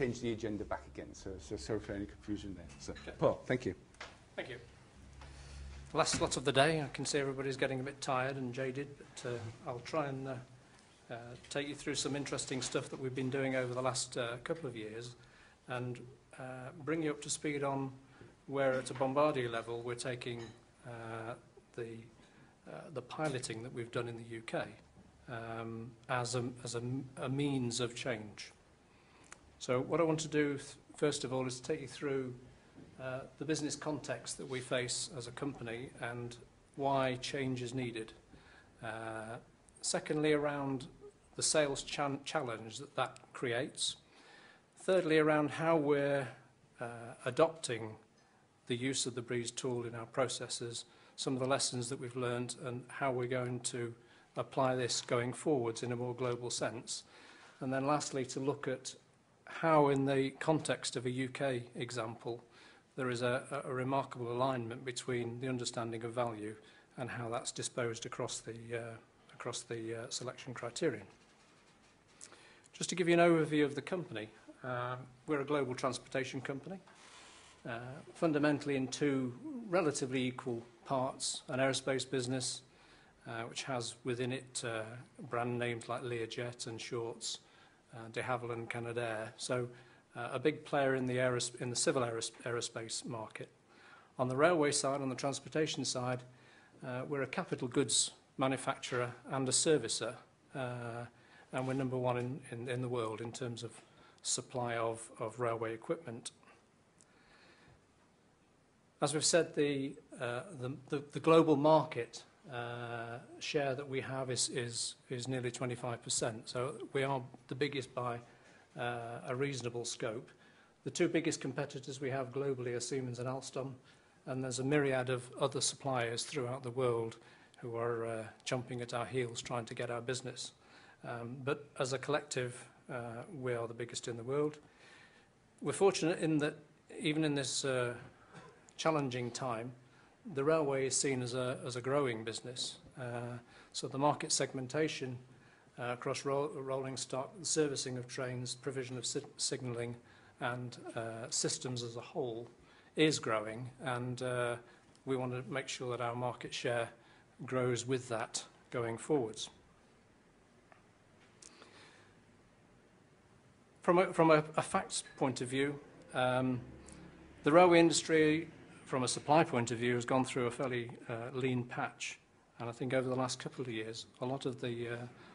change the agenda back again. So sorry for any confusion there. So, Okay. Paul, thank you. Thank you. Last slot of the day. I can see everybody's getting a bit tired and jaded, but I'll try and take you through some interesting stuff that we've been doing over the last couple of years and bring you up to speed on where at a Bombardier level we're taking the piloting that we've done in the UK as a means of change. So what I want to do first of all is take you through the business context that we face as a company and why change is needed. Secondly, around the sales challenge that creates. Thirdly, around how we're adopting the use of the Breese tool in our processes, some of the lessons that we've learned and how we're going to apply this going forwards in a more global sense. And then lastly, to look at how in the context of a UK example, there is a remarkable alignment between the understanding of value and how that's disposed across the selection criterion. Just to give you an overview of the company, we're a global transportation company, fundamentally in two relatively equal parts: an aerospace business, which has within it brand names like Learjet and Shorts, de Havilland and Canadair. So a big player in the civil aerospace market. On the railway side, on the transportation side, we're a capital goods manufacturer and a servicer, and we're number one in the world in terms of supply of railway equipment. As we've said, the global market share that we have is nearly 25%, so we are the biggest by a reasonable scope. The two biggest competitors we have globally are Siemens and Alstom, and there's a myriad of other suppliers throughout the world who are chomping at our heels trying to get our business. But as a collective, we are the biggest in the world. We're fortunate in that even in this challenging time, the railway is seen as a growing business. So the market segmentation across rolling stock, the servicing of trains, provision of signalling and systems as a whole is growing, and we want to make sure that our market share grows with that going forwards. From a facts point of view, the railway industry, from a supply point of view, has gone through a fairly lean patch. And I think over the last couple of years, a lot of the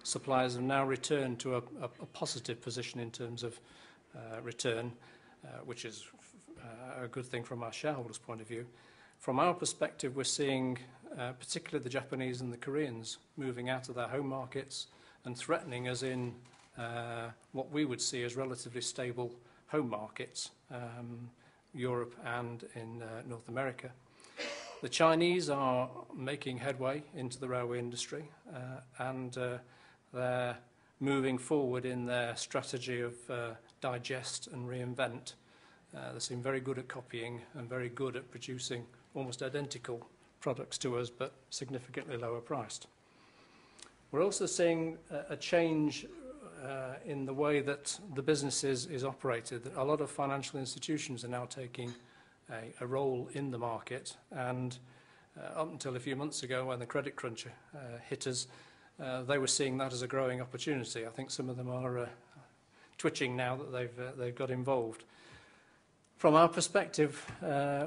suppliers have now returned to a positive position in terms of return, which is a good thing from our shareholders' point of view. From our perspective, we're seeing particularly the Japanese and the Koreans moving out of their home markets and threatening us in what we would see as relatively stable home markets, Europe and in North America. The Chinese are making headway into the railway industry, and they're moving forward in their strategy of digest and reinvent. They seem very good at copying and very good at producing almost identical products to us, but significantly lower priced. We're also seeing a change in the way that the business is operated. A lot of financial institutions are now taking a role in the market, and up until a few months ago when the credit crunch hit us, they were seeing that as a growing opportunity. I think some of them are twitching now that they've got involved. From our perspective,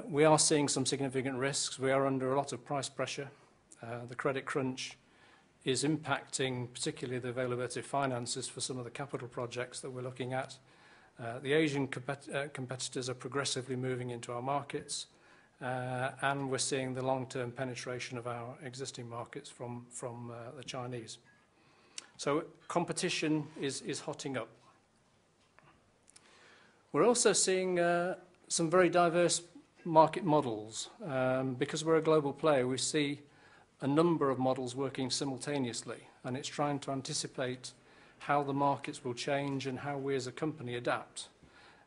we are seeing some significant risks. We are under a lot of price pressure. The credit crunch is impacting particularly the availability of finances for some of the capital projects that we're looking at. The Asian competitors are progressively moving into our markets, and we're seeing the long-term penetration of our existing markets from the Chinese. So competition is hotting up. We're also seeing some very diverse market models. Because we're a global player, we see a number of models working simultaneously, and it's trying to anticipate how the markets will change and how we as a company adapt.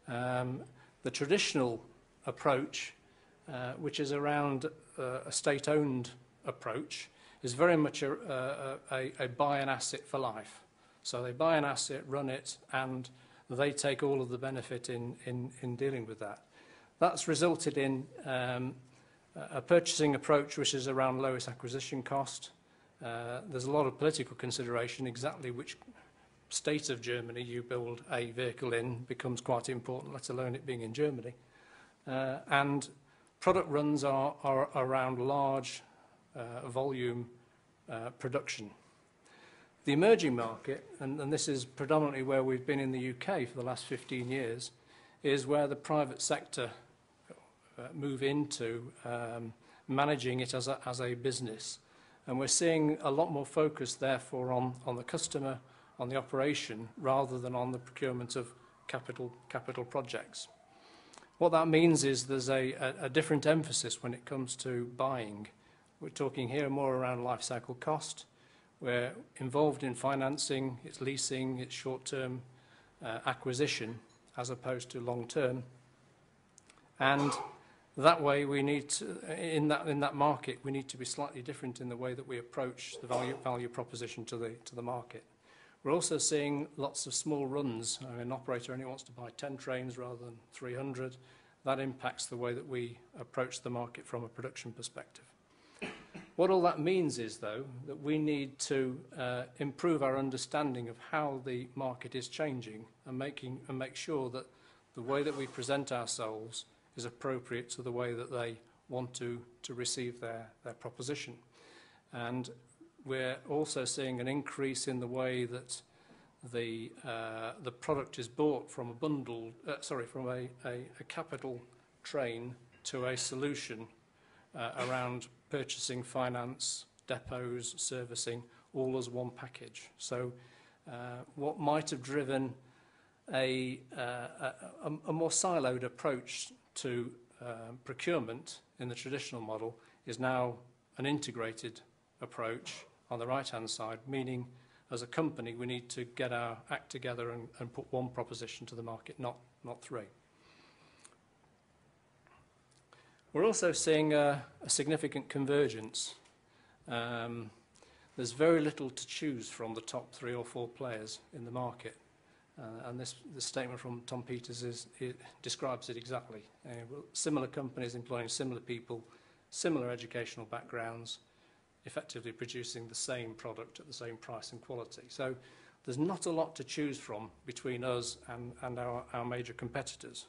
The traditional approach, which is around a state-owned approach, is very much a buy an asset for life. So they buy an asset, run it, and they take all of the benefit in dealing with that. That's resulted in a purchasing approach which is around lowest acquisition cost. There's a lot of political consideration. Exactly which state of Germany you build a vehicle in becomes quite important, let alone it being in Germany. And product runs are around large volume production. The emerging market, and this is predominantly where we've been in the UK for the last 15 years, is where the private sector move into managing it as a business. And we're seeing a lot more focus, therefore, on the customer, on the operation, rather than on the procurement of capital projects. What that means is there's a different emphasis when it comes to buying. We're talking here more around life cycle cost. We're involved in financing, it's leasing, it's short-term acquisition, as opposed to long-term. And that way, we need to, in that market, we need to be slightly different in the way that we approach the value proposition to the market. We're also seeing lots of small runs. I mean, an operator only wants to buy 10 trains rather than 300. That impacts the way that we approach the market from a production perspective. What all that means is, though, that we need to improve our understanding of how the market is changing and make sure that the way that we present ourselves is appropriate to the way that they want to receive their proposition. And we're also seeing an increase in the way that the product is bought from a bundle, from a capital train to a solution around purchasing, finance, depots, servicing, all as one package. So what might have driven a more siloed approach to procurement in the traditional model is now an integrated approach on the right-hand side, meaning as a company we need to get our act together and put one proposition to the market, not three. We're also seeing a significant convergence. There's very little to choose from the top 3 or 4 players in the market. And this statement from Tom Peters describes it exactly. Similar companies employing similar people, similar educational backgrounds, effectively producing the same product at the same price and quality. So there's not a lot to choose from between us and our major competitors.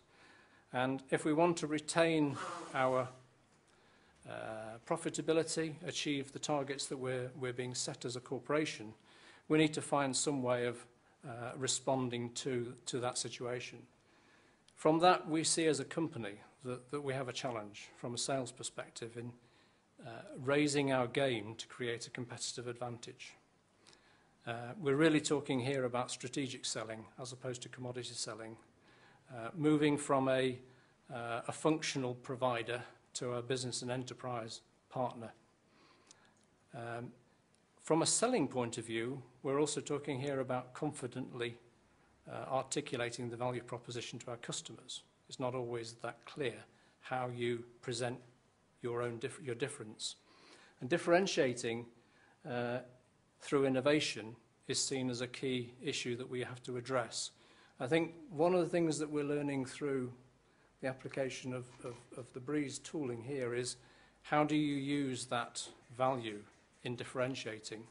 And if we want to retain our profitability, achieve the targets that we're being set as a corporation, we need to find some way of responding to that situation. From that, we see as a company that we have a challenge from a sales perspective in raising our game to create a competitive advantage. We're really talking here about strategic selling as opposed to commodity selling, moving from a functional provider to a business and enterprise partner. From a selling point of view, we're also talking here about confidently articulating the value proposition to our customers. It's not always that clear how you present your difference. And differentiating through innovation is seen as a key issue that we have to address. I think one of the things that we're learning through the application of the Breese tooling here is how do you use that value in differentiating?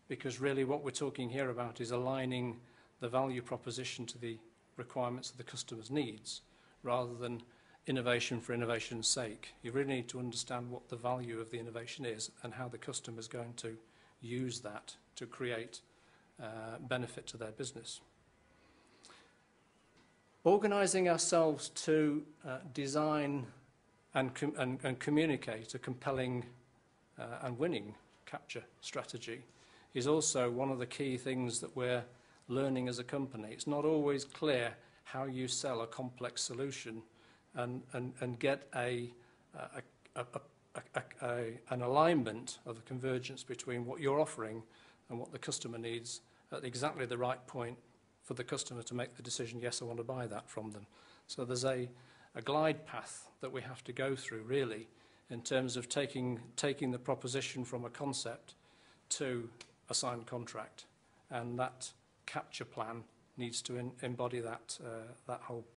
Because really what we're talking here about is aligning the value proposition to the requirements of the customer's needs rather than innovation for innovation's sake. You really need to understand what the value of the innovation is and how the customer is going to use that to create benefit to their business. Organising ourselves to design and communicate a compelling and winning capture strategy is also one of the key things that we're learning as a company. It's not always clear how you sell a complex solution and get an alignment of the convergence between what you're offering and what the customer needs at exactly the right point for the customer to make the decision, yes, I want to buy that from them. So there's a glide path that we have to go through, really, in terms of taking the proposition from a concept to a signed contract. And that capture plan needs to embody that, that whole